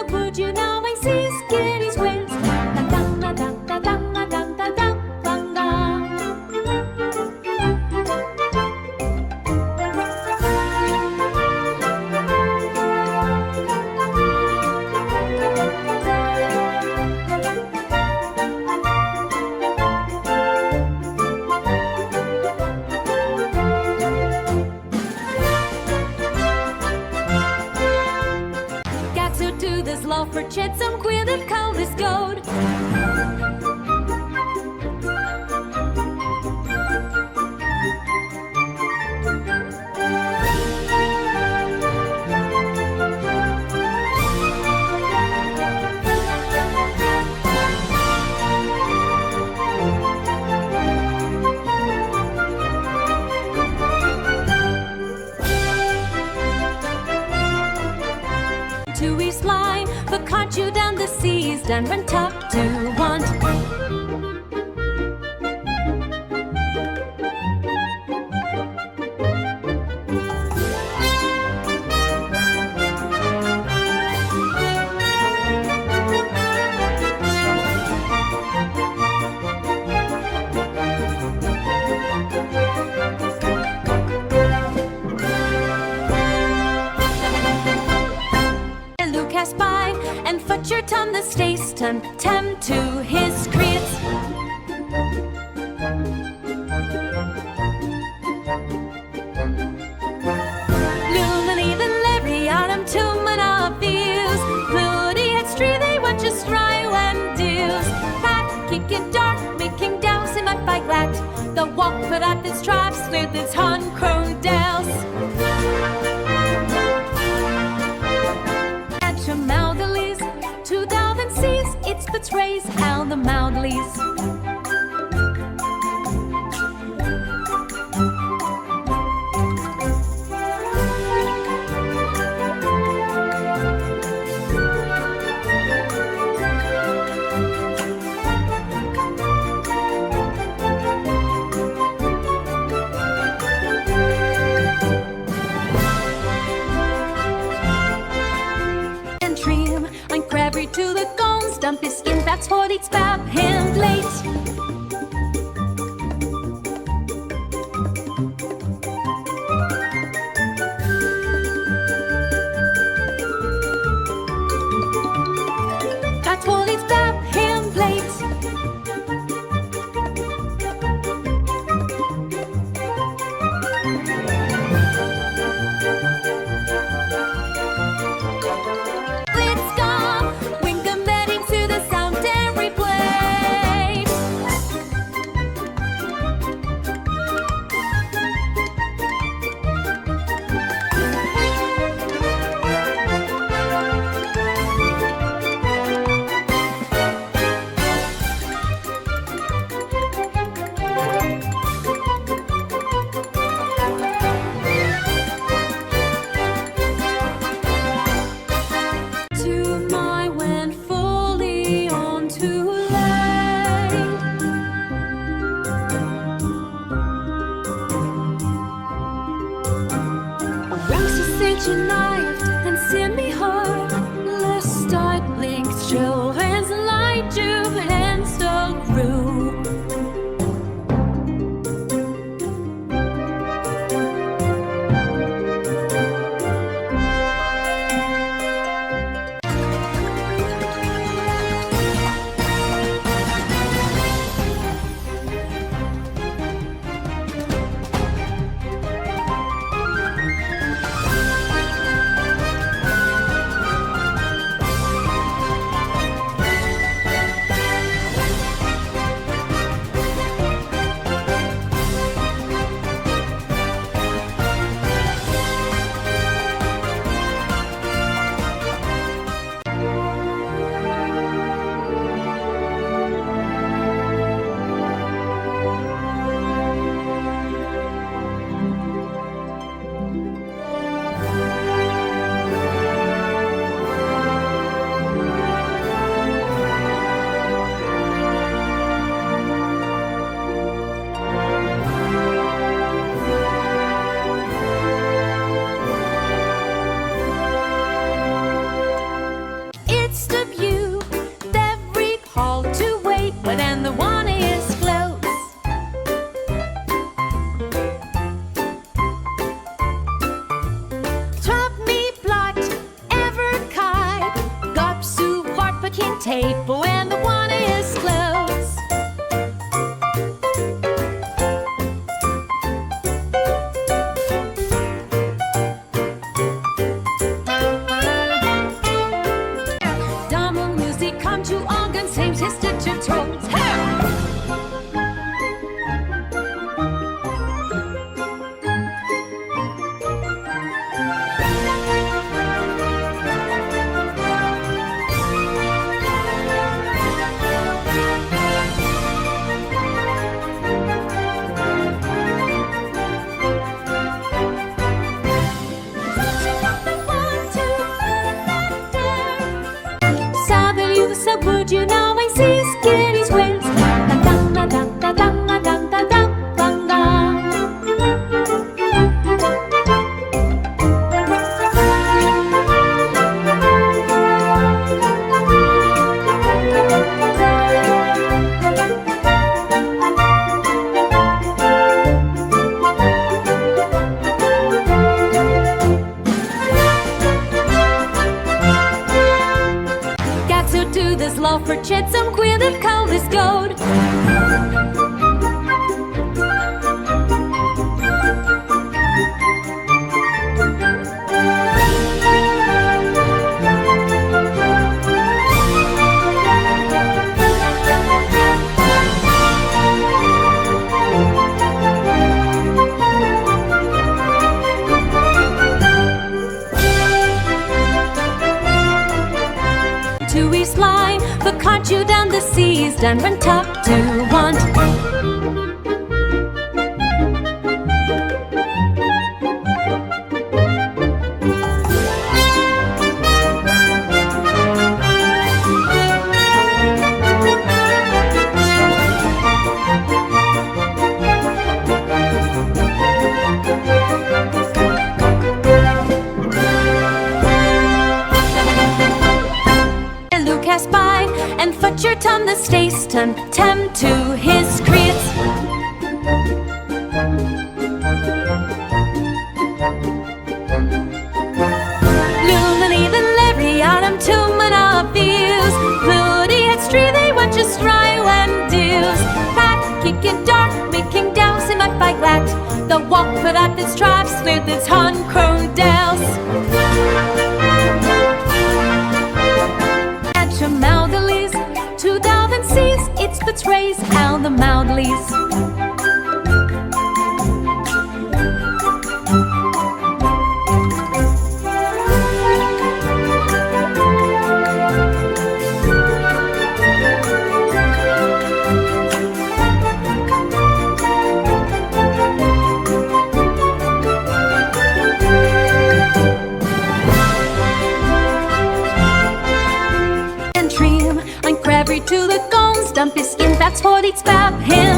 look, would you now I see Skitty's ways? Da da da da da da da da da da da. This love for chit, some queer that call this goad. To East line, the caught you down the seas, and went up to want. Lucas by and futchert on the station, tem to his creates. Lunaly the Larry Adam to mana views. Bloody at street they want just dry when deals. Pat kick it dark, making douse in my bike rat. The walk put at this traps with its hun crowdels. To down and seas, it's betrays how the Moudleys. To the gone, stump his skin, that's what it's bab him late. That's what it's bab him late. Let's go. Winkum betting to the sound every play. tape when the one is close. Dumb music come to organ, same sister to tones. So would you now I see Skinny's wins? Dang dang dang dang dang dang dang dang dang dang. Do this love for chat, some queer that call this gold. To east line, the cart you down the seas, done run top to want. By and fut your tum the Stayston tem to his creates. Lumini the Larry autumn to mana feels. Bloody head stree they want just try when deals. Pat kicking dark, making douse in my bike lat. The walk for that the stripes with its hun crone dells. Moutherlies, to down and seas, it's betrays out the Moutherlies. To the guns, dump his skin, that's what it's about him.